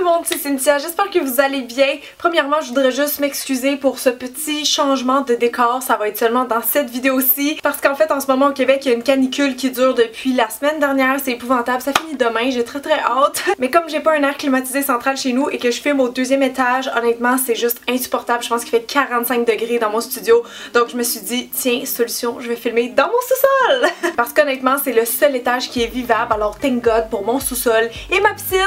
tout le monde, c'est Cynthia, j'espère que vous allez bien. Premièrement, je voudrais juste m'excuser pour ce petit changement de décor, ça va être seulement dans cette vidéo-ci. Parce qu'en fait, en ce moment au Québec, il y a une canicule qui dure depuis la semaine dernière, c'est épouvantable, ça finit demain, j'ai très hâte. Mais comme j'ai pas un air climatisé central chez nous et que je filme au deuxième étage, honnêtement, c'est juste insupportable. Je pense qu'il fait 45 degrés dans mon studio, donc je me suis dit, tiens, solution, je vais filmer dans mon sous-sol. Parce qu'honnêtement, c'est le seul étage qui est vivable, alors thank God pour mon sous-sol et ma piscine.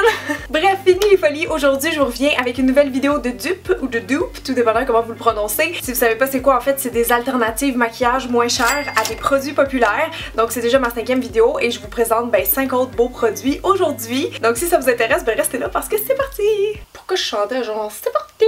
Bref, fini les folies, aujourd'hui je vous reviens avec une nouvelle vidéo de dupe ou de dupe, tout dépendant comment vous le prononcez. Si vous savez pas c'est quoi, en fait c'est des alternatives maquillage moins chères à des produits populaires. Donc c'est déjà ma 5e vidéo et je vous présente 5 autres beaux produits aujourd'hui. Donc si ça vous intéresse, restez là parce que c'est parti. Pourquoi je chantais genre c'est parti?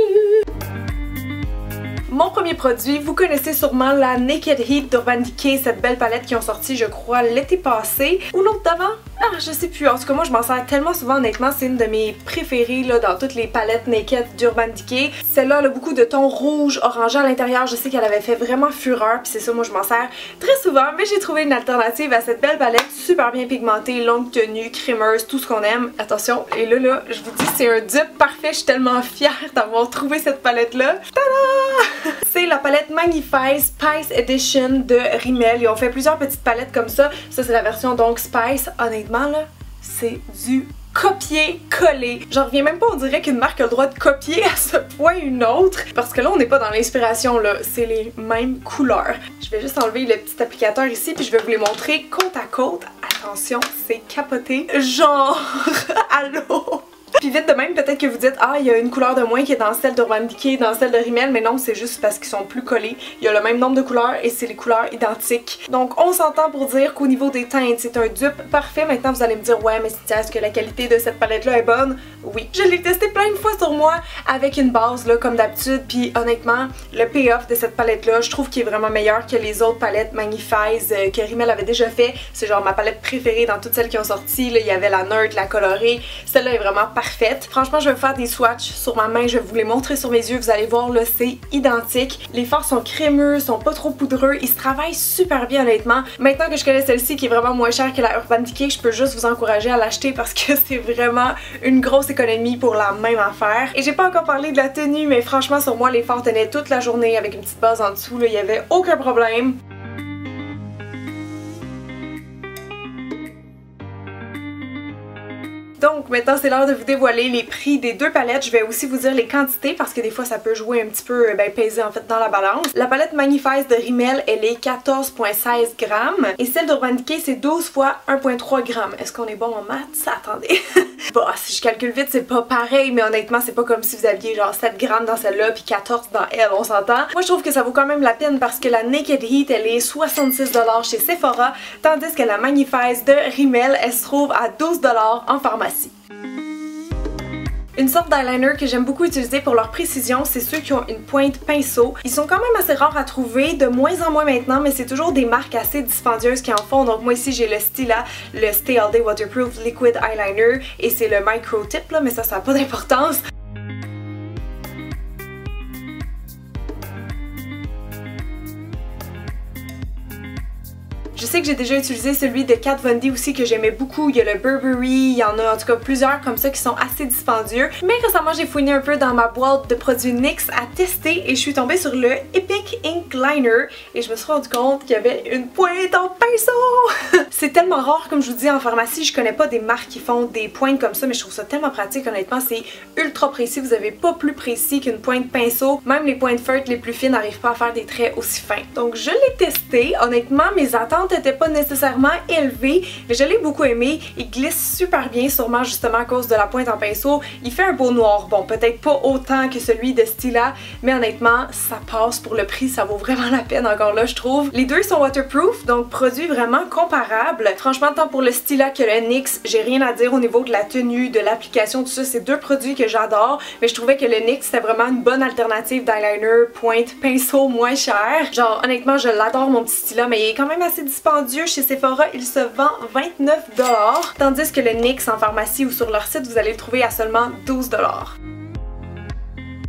Mon premier produit, vous connaissez sûrement la Naked Heat d'Urban Decay, cette belle palette qui ont sorti je crois l'été passé ou l'autre d'avant. Ah, je sais plus. En tout cas, moi je m'en sers tellement souvent, honnêtement, c'est une de mes préférées là, dans toutes les palettes Naked d'Urban Decay. Celle-là, elle a beaucoup de tons rouge, orangé à l'intérieur. Je sais qu'elle avait fait vraiment fureur, puis c'est ça, moi je m'en sers très souvent. Mais j'ai trouvé une alternative à cette belle palette, super bien pigmentée, longue tenue, crémeuse, tout ce qu'on aime. Attention, et là, je vous dis, c'est un dupe parfait. Je suis tellement fière d'avoir trouvé cette palette-là. Tada! C'est la palette Magnifies Spice Edition de Rimmel. Ils ont fait plusieurs petites palettes comme ça. Ça, c'est la version donc Spice. Honnêtement, là, c'est du copier-coller. J'en reviens même pas, on dirait qu'une marque a le droit de copier à ce point une autre. Parce que là, on n'est pas dans l'inspiration, là. C'est les mêmes couleurs. Je vais juste enlever le petit applicateur ici, puis je vais vous les montrer côte à côte. Attention, c'est capoté. Genre, allô? Puis vite de même, peut-être que vous dites, ah, il y a une couleur de moins qui est dans celle d'Urban Decay, dans celle de Rimmel, mais non, c'est juste parce qu'ils sont plus collés. Il y a le même nombre de couleurs et c'est les couleurs identiques. Donc on s'entend pour dire qu'au niveau des teintes, c'est un dupe parfait. Maintenant vous allez me dire, ouais, mais Cynthia, est-ce que la qualité de cette palette-là est bonne? Oui. Je l'ai testé plein de fois sur moi avec une base, là, comme d'habitude, puis honnêtement, le payoff de cette palette-là, je trouve qu'il est vraiment meilleur que les autres palettes Magnifies que Rimmel avait déjà fait. C'est genre ma palette préférée dans toutes celles qui ont sorti. Là, il y avait la neutre, la colorée. Celle-là est vraiment parfaite. Franchement, je vais faire des swatchs sur ma main, je vais vous les montrer sur mes yeux, vous allez voir là, c'est identique. Les fards sont crémeux, sont pas trop poudreux, ils se travaillent super bien honnêtement. Maintenant que je connais celle-ci qui est vraiment moins chère que la Urban Decay, je peux juste vous encourager à l'acheter parce que c'est vraiment une grosse économie pour la même affaire. Et j'ai pas encore parlé de la tenue, mais franchement sur moi les fards tenaient toute la journée avec une petite base en dessous, il y avait aucun problème. Donc maintenant c'est l'heure de vous dévoiler les prix des deux palettes. Je vais aussi vous dire les quantités parce que des fois ça peut jouer un petit peu, peser en fait dans la balance. La palette Magnifies de Rimmel, elle est 14,16 grammes et celle d'Urban Decay c'est 12 fois 1,3 grammes. Est-ce qu'on est bon en maths? Attendez. Bon, si je calcule vite c'est pas pareil, mais honnêtement c'est pas comme si vous aviez genre 7 grammes dans celle-là puis 14 dans elle, on s'entend. Moi je trouve que ça vaut quand même la peine parce que la Naked Heat elle est 66$ chez Sephora, tandis que la Magnifies de Rimmel elle se trouve à 12$ en pharmacie. Une sorte d'eyeliner que j'aime beaucoup utiliser pour leur précision, c'est ceux qui ont une pointe pinceau. Ils sont quand même assez rares à trouver, de moins en moins maintenant, mais c'est toujours des marques assez dispendieuses qui en font. Donc moi ici j'ai le Stila, le Stay All Day Waterproof Liquid Eyeliner et c'est le Micro Tip là, mais ça n'a pas d'importance. Je sais que j'ai déjà utilisé celui de Kat Von D aussi que j'aimais beaucoup. Il y a le Burberry, il y en a en tout cas plusieurs comme ça qui sont assez dispendieux. Mais récemment j'ai fouiné un peu dans ma boîte de produits NYX à tester et je suis tombée sur le Epic Ink Liner et je me suis rendu compte qu'il y avait une pointe en pinceau. C'est tellement rare, comme je vous dis, en pharmacie, je connais pas des marques qui font des pointes comme ça, mais je trouve ça tellement pratique, honnêtement, c'est ultra précis. Vous avez pas plus précis qu'une pointe pinceau. Même les pointes feutres les plus fines n'arrivent pas à faire des traits aussi fins. Donc je l'ai testé. Honnêtement, mes attentes n'était pas nécessairement élevé, mais je l'ai beaucoup aimé. Il glisse super bien, sûrement justement à cause de la pointe en pinceau. Il fait un beau noir, bon peut-être pas autant que celui de Stila, mais honnêtement ça passe pour le prix, ça vaut vraiment la peine encore là je trouve. Les deux sont waterproof, donc produits vraiment comparables. Franchement tant pour le Stila que le NYX, j'ai rien à dire au niveau de la tenue, de l'application, tout ça, c'est deux produits que j'adore, mais je trouvais que le NYX c'était vraiment une bonne alternative d'eyeliner, pointe, pinceau moins cher. Genre honnêtement je l'adore mon petit Stila, mais il est quand même assez dispendieux. Chez Sephora, il se vend 29$, tandis que le NYX en pharmacie ou sur leur site, vous allez le trouver à seulement 12$.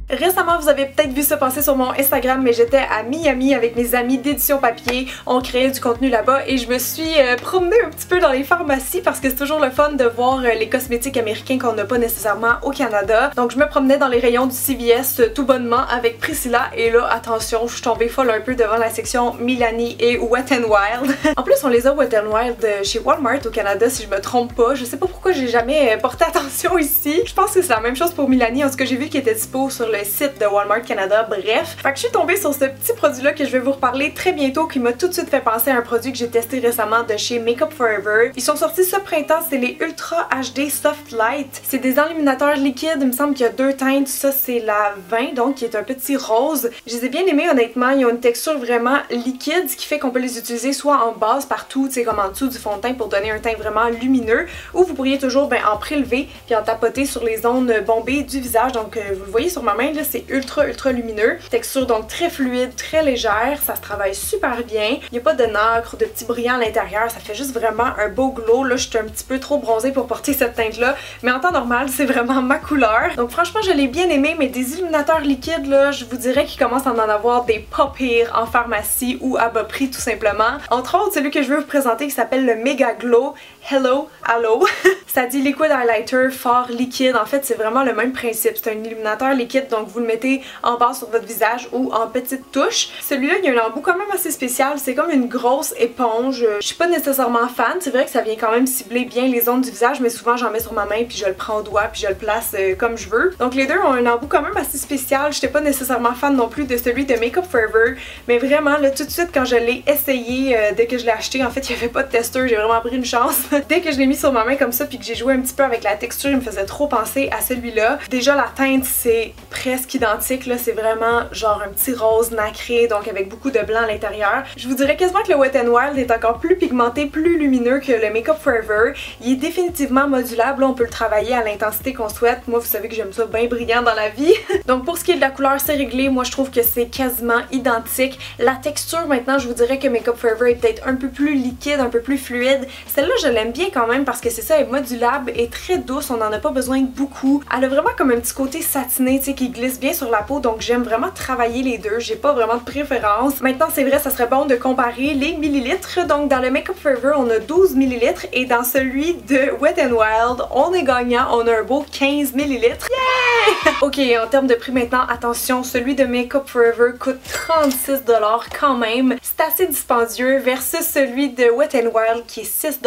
Récemment, vous avez peut-être vu ça passer sur mon Instagram, mais j'étais à Miami avec mes amis d'édition papier. On créait du contenu là-bas et je me suis promenée un petit peu dans les pharmacies parce que c'est toujours le fun de voir les cosmétiques américains qu'on n'a pas nécessairement au Canada. Donc je me promenais dans les rayons du CVS tout bonnement avec Priscilla et là, attention, je suis tombée folle un peu devant la section Milani et Wet n Wild. En plus, on les a Wet n Wild chez Walmart au Canada si je me trompe pas. Je sais pas pourquoi j'ai jamais porté attention ici. Je pense que c'est la même chose pour Milani. En ce que j'ai vu qu'il était dispo sur le site de Walmart Canada, bref. Fait que je suis tombée sur ce petit produit là que je vais vous reparler très bientôt qui m'a tout de suite fait penser à un produit que j'ai testé récemment de chez Makeup Forever. Ils sont sortis ce printemps, c'est les Ultra HD Soft Light. C'est des enluminateurs liquides, il me semble qu'il y a deux teintes, ça c'est la 20 donc qui est un petit rose. Je les ai bien aimés honnêtement, ils ont une texture vraiment liquide, ce qui fait qu'on peut les utiliser soit en base partout, tu sais comme en dessous du fond de teint pour donner un teint vraiment lumineux, ou vous pourriez toujours en prélever puis en tapoter sur les zones bombées du visage. Donc vous le voyez sur ma main là, c'est ultra lumineux. Texture donc très fluide, très légère, ça se travaille super bien. Il n'y a pas de nacre, de petits brillants à l'intérieur, ça fait juste vraiment un beau glow. Là je suis un petit peu trop bronzée pour porter cette teinte là, mais en temps normal c'est vraiment ma couleur. Donc franchement je l'ai bien aimé, mais des illuminateurs liquides là, je vous dirais qu'ils commencent à en avoir des pas pires en pharmacie ou à bas prix tout simplement. Entre autres celui que je veux vous présenter qui s'appelle le Mega Glow Hello Halo. Ça dit Liquid Highlighter fort liquide. En fait c'est vraiment le même principe, c'est un illuminateur liquide donc vous le mettez en base sur votre visage ou en petite touche. Celui-là il y a un embout quand même assez spécial, c'est comme une grosse éponge. Je suis pas nécessairement fan, c'est vrai que ça vient quand même cibler bien les zones du visage, mais souvent j'en mets sur ma main puis je le prends au doigt puis je le place comme je veux. Donc les deux ont un embout quand même assez spécial. J'étais pas nécessairement fan non plus de celui de Makeup Forever, mais vraiment là tout de suite quand je l'ai essayé, dès que je l'ai acheté, en fait il y avait pas de testeur, j'ai vraiment pris une chance. Dès que je l'ai mis sur ma main comme ça puis que j'ai joué un petit peu avec la texture, il me faisait trop penser à celui-là. Déjà la teinte c'est presque identique là, c'est vraiment genre un petit rose nacré donc avec beaucoup de blanc à l'intérieur. Je vous dirais quasiment que le Wet n Wild est encore plus pigmenté, plus lumineux que le Makeup Forever. Il est définitivement modulable, là, on peut le travailler à l'intensité qu'on souhaite. Moi vous savez que j'aime ça bien brillant dans la vie. Donc pour ce qui est de la couleur c'est réglé, moi je trouve que c'est quasiment identique. La texture maintenant je vous dirais que Makeup Forever est peut-être un peu plus liquide, un peu plus fluide. Celle-là je l'aime bien quand même parce que c'est ça, elle est modulable et très douce, on n'en a pas besoin de beaucoup. Elle a vraiment comme un petit côté satiné, tu sais, qui glisse bien sur la peau, donc j'aime vraiment travailler les deux, j'ai pas vraiment de préférence. Maintenant c'est vrai, ça serait bon de comparer les millilitres, donc dans le Makeup Forever on a 12 millilitres et dans celui de Wet n Wild on est gagnant, on a un beau 15 millilitres. Yeah! Ok, en termes de prix maintenant, attention, celui de Makeup Forever coûte 36$ quand même, c'est assez dispendieux versus celui de Wet n Wild qui est 6$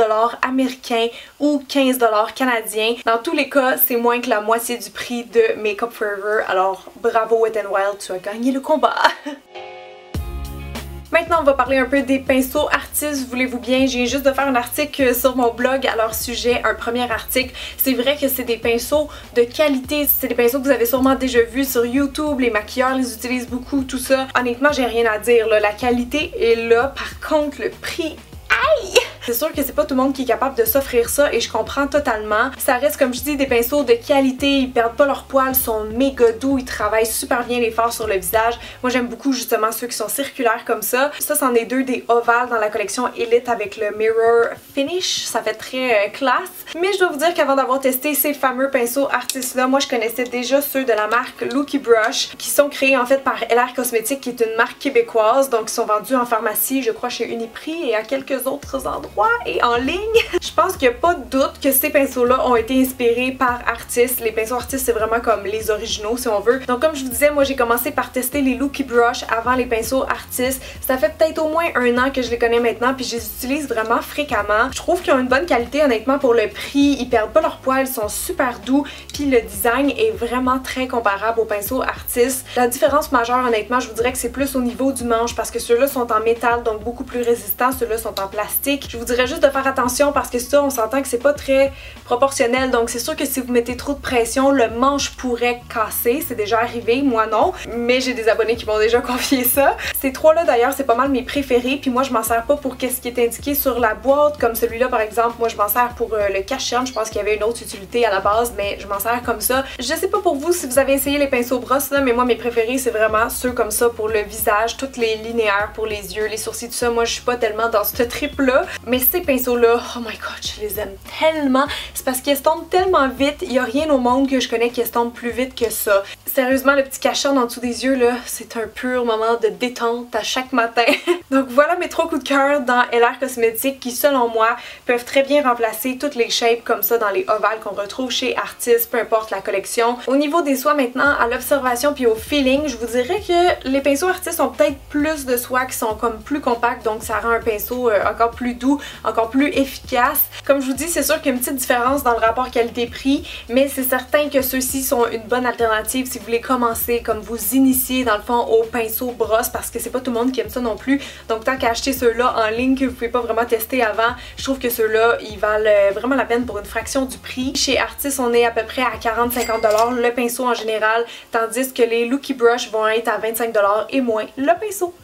américains ou 15$ canadiens. Dans tous les cas, c'est moins que la moitié du prix de Makeup Forever, alors bravo Wet n Wild, tu as gagné le combat! Maintenant, on va parler un peu des pinceaux artistes, voulez-vous bien. Je viens juste de faire un article sur mon blog à leur sujet, un premier article. C'est vrai que c'est des pinceaux de qualité, c'est des pinceaux que vous avez sûrement déjà vus sur YouTube, les maquilleurs les utilisent beaucoup, tout ça. Honnêtement, j'ai rien à dire, là. La qualité est là, par contre, le prix... Aïe! C'est sûr que c'est pas tout le monde qui est capable de s'offrir ça et je comprends totalement. Ça reste, comme je dis, des pinceaux de qualité, ils perdent pas leurs poils, sont méga doux, ils travaillent super bien les fards sur le visage. Moi j'aime beaucoup justement ceux qui sont circulaires comme ça. Ça c'en est deux des ovales dans la collection Elite avec le Mirror Finish, ça fait très classe. Mais je dois vous dire qu'avant d'avoir testé ces fameux pinceaux artistes là, moi je connaissais déjà ceux de la marque Looky Brush qui sont créés en fait par LR Cosmetics qui est une marque québécoise, donc ils sont vendus en pharmacie, je crois chez Uniprix et à quelques autres endroits et en ligne. Je pense qu'il n'y a pas de doute que ces pinceaux-là ont été inspirés par artistes. Les pinceaux artistes, c'est vraiment comme les originaux si on veut. Donc comme je vous disais, moi j'ai commencé par tester les Looky Brush avant les pinceaux artistes. Ça fait peut-être au moins un an que je les connais maintenant puis je les utilise vraiment fréquemment. Je trouve qu'ils ont une bonne qualité honnêtement pour le prix. Ils perdent pas leurs poils, ils sont super doux puis le design est vraiment très comparable aux pinceaux artistes. La différence majeure honnêtement, je vous dirais que c'est plus au niveau du manche parce que ceux-là sont en métal donc beaucoup plus résistants. Ceux-là sont en plastique. Je vous dirais juste de faire attention parce que ça, on s'entend que c'est pas très proportionnel. Donc c'est sûr que si vous mettez trop de pression, le manche pourrait casser. C'est déjà arrivé, moi non. Mais j'ai des abonnés qui m'ont déjà confié ça. Ces trois-là d'ailleurs, c'est pas mal mes préférés. Puis moi, je m'en sers pas pour qu'est-ce qui est indiqué sur la boîte. Comme celui-là par exemple, moi je m'en sers pour le cache-cerne. Je pense qu'il y avait une autre utilité à la base, mais je m'en sers comme ça. Je sais pas pour vous si vous avez essayé les pinceaux brosses là, mais moi mes préférés c'est vraiment ceux comme ça pour le visage, toutes les linéaires pour les yeux, les sourcils, tout ça. Moi je suis pas tellement dans ce trip là. Mais ces pinceaux-là, oh my god, je les aime tellement. C'est parce qu'ils estompent tellement vite. Il n'y a rien au monde que je connais qui estompe plus vite que ça. Sérieusement, le petit cachon en dessous des yeux, là, c'est un pur moment de détente à chaque matin. Donc voilà mes 3 coups de cœur dans LR Cosmetics qui, selon moi, peuvent très bien remplacer toutes les shapes comme ça dans les ovales qu'on retrouve chez Artis, peu importe la collection. Au niveau des soies maintenant, à l'observation puis au feeling, je vous dirais que les pinceaux Artis ont peut-être plus de soies qui sont comme plus compacts, donc ça rend un pinceau encore plus doux, encore plus efficace. Comme je vous dis, c'est sûr qu'il y a une petite différence dans le rapport qualité-prix, mais c'est certain que ceux-ci sont une bonne alternative si vous voulez commencer, comme vous initier dans le fond au pinceau brosse, parce que c'est pas tout le monde qui aime ça non plus. Donc tant qu'à acheter ceux-là en ligne que vous pouvez pas vraiment tester avant, je trouve que ceux-là, ils valent vraiment la peine pour une fraction du prix. Chez Artis, on est à peu près à 40-50$ le pinceau en général, tandis que les Looky Brush vont être à 25$ et moins le pinceau.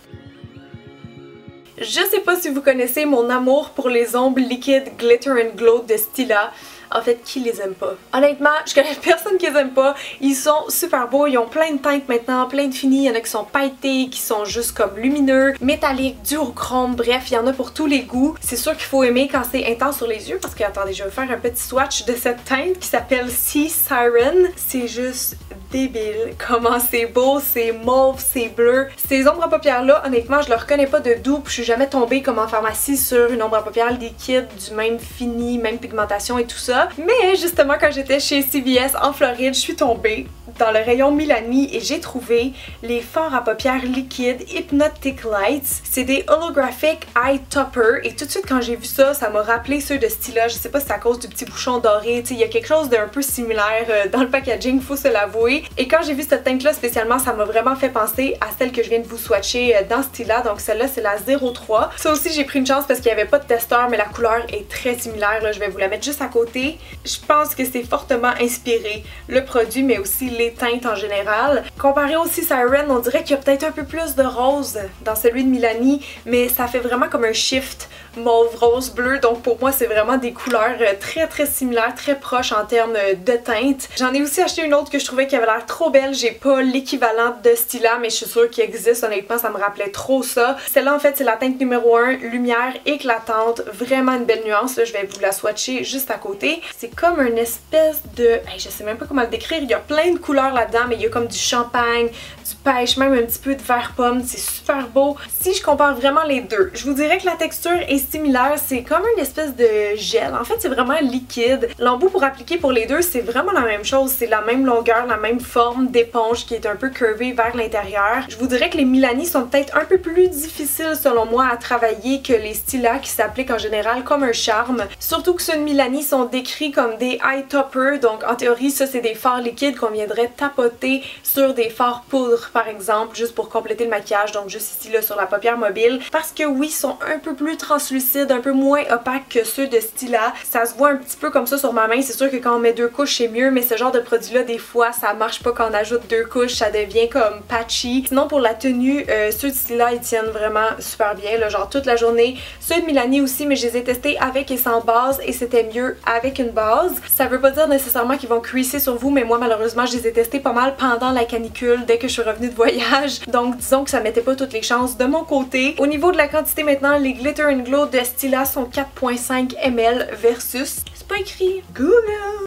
Je sais pas si vous connaissez mon amour pour les ombres liquides Glitter and Glow de Stila. En fait, qui les aime pas? Honnêtement, je connais personne qui les aime pas. Ils sont super beaux, ils ont plein de teintes maintenant, plein de finis. Il y en a qui sont pailletés, qui sont juste comme lumineux, métalliques, duochrome, bref, il y en a pour tous les goûts. C'est sûr qu'il faut aimer quand c'est intense sur les yeux parce que, attendez, je vais faire un petit swatch de cette teinte qui s'appelle Sea Siren. C'est juste débile, comment c'est beau, c'est mauve, c'est bleu. Ces ombres à paupières là, honnêtement, je leur reconnais pas de dupe, je suis jamais tombée comme en pharmacie sur une ombre à paupières liquide du même fini, même pigmentation et tout ça. Mais justement quand j'étais chez CVS en Floride, je suis tombée dans le rayon Milani et j'ai trouvé les fards à paupières liquides Hypnotic Lights. C'est des holographic eye topper et tout de suite quand j'ai vu ça, ça m'a rappelé ceux de Stila. Je sais pas si c'est à cause du petit bouchon doré, tu sais, il y a quelque chose d'un peu similaire dans le packaging, faut se l'avouer. Et quand j'ai vu cette teinte là spécialement, ça m'a vraiment fait penser à celle que je viens de vous swatcher dans Stila. Donc celle-là c'est la 03. Ça aussi j'ai pris une chance parce qu'il n'y avait pas de testeur, mais la couleur est très similaire. Là, je vais vous la mettre juste à côté. Je pense que c'est fortement inspiré le produit mais aussi les teintes en général. Comparé au Sea Siren, on dirait qu'il y a peut-être un peu plus de rose dans celui de Milani, mais ça fait vraiment comme un shift mauve, rose, bleu. Donc pour moi c'est vraiment des couleurs très similaires, très proches en termes de teinte. J'en ai aussi acheté une autre que je trouvais qui avait l'air trop belle. J'ai pas l'équivalent de Stila mais je suis sûre qu'il existe. Honnêtement ça me rappelait trop ça. Celle-là en fait c'est la teinte numéro 1, lumière éclatante, vraiment une belle nuance. Là, je vais vous la swatcher juste à côté. C'est comme une espèce de... je sais même pas comment le décrire. Il y a plein de couleurs là-dedans mais il y a comme du champagne, du pêche, même un petit peu de vert pomme. C'est super beau. Si je compare vraiment les deux, je vous dirais que la texture est similaire. C'est comme une espèce de gel. En fait c'est vraiment liquide. L'embout pour appliquer pour les deux c'est vraiment la même chose. C'est la même longueur, la même forme d'éponge qui est un peu curvée vers l'intérieur. Je vous dirais que les Milani sont peut-être un peu plus difficiles selon moi à travailler que les Stila qui s'appliquent en général comme un charme. Surtout que ceux de Milani sont décrits comme des eye toppers. Donc en théorie ça c'est des fards liquides qu'on viendrait tapoter sur des fards poudre par exemple, juste pour compléter le maquillage. Donc juste ici là sur la paupière mobile. Parce que oui, ils sont un peu plus translucides, un peu moins opaques que ceux de Stila. Ça se voit un petit peu comme ça sur ma main. C'est sûr que quand on met 2 couches c'est mieux, mais ce genre de produit là des fois ça marche pas quand on ajoute 2 couches, ça devient comme patchy. Sinon pour la tenue, ceux de Stila ils tiennent vraiment super bien, là, genre toute la journée. Ceux de Milani aussi, mais je les ai testés avec et sans base et c'était mieux avec une base. Ça veut pas dire nécessairement qu'ils vont creaser sur vous, mais moi malheureusement je les ai testés pas mal pendant la canicule dès que je suis revenue de voyage. Donc disons que ça mettait pas toutes les chances de mon côté. Au niveau de la quantité maintenant, les Glitter and Glow de Stila sont 4.5 ml versus... c'est pas écrit Google.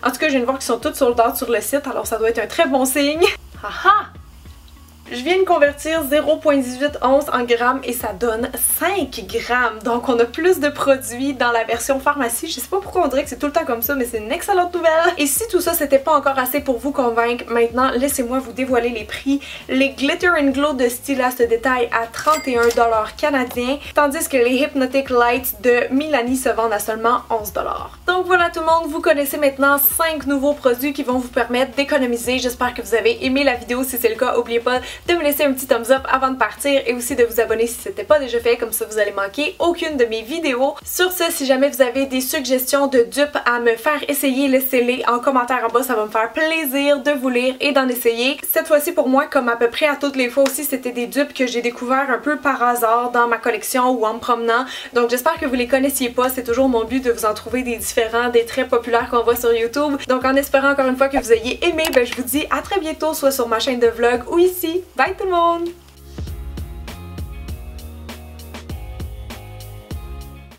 En tout cas je viens de voir qu'ils sont toutes sold out sur le site, alors ça doit être un très bon signe. Haha! Je viens de convertir 0.18 onces en grammes et ça donne 5 grammes. Donc on a plus de produits dans la version pharmacie. Je sais pas pourquoi on dirait que c'est tout le temps comme ça, mais c'est une excellente nouvelle. Et si tout ça c'était pas encore assez pour vous convaincre, maintenant laissez-moi vous dévoiler les prix. Les Glitter and Glow de Stila se détaillent à 31$ canadiens, tandis que les Hypnotic Lights de Milani se vendent à seulement 11$. Donc voilà tout le monde, vous connaissez maintenant 5 nouveaux produits qui vont vous permettre d'économiser. J'espère que vous avez aimé la vidéo. Si c'est le cas, n'oubliez pas de me laisser un petit thumbs up avant de partir et aussi de vous abonner si ce n'était pas déjà fait, comme ça vous allez manquer aucune de mes vidéos. Sur ce, si jamais vous avez des suggestions de dupes à me faire essayer, laissez-les en commentaire en bas, ça va me faire plaisir de vous lire et d'en essayer. Cette fois-ci pour moi, comme à peu près à toutes les fois aussi, c'était des dupes que j'ai découvert un peu par hasard dans ma collection ou en me promenant. Donc j'espère que vous les connaissiez pas, c'est toujours mon but de vous en trouver des différents, des très populaires qu'on voit sur YouTube. Donc en espérant encore une fois que vous ayez aimé, je vous dis à très bientôt, soit sur ma chaîne de vlog ou ici. Bye tout le monde!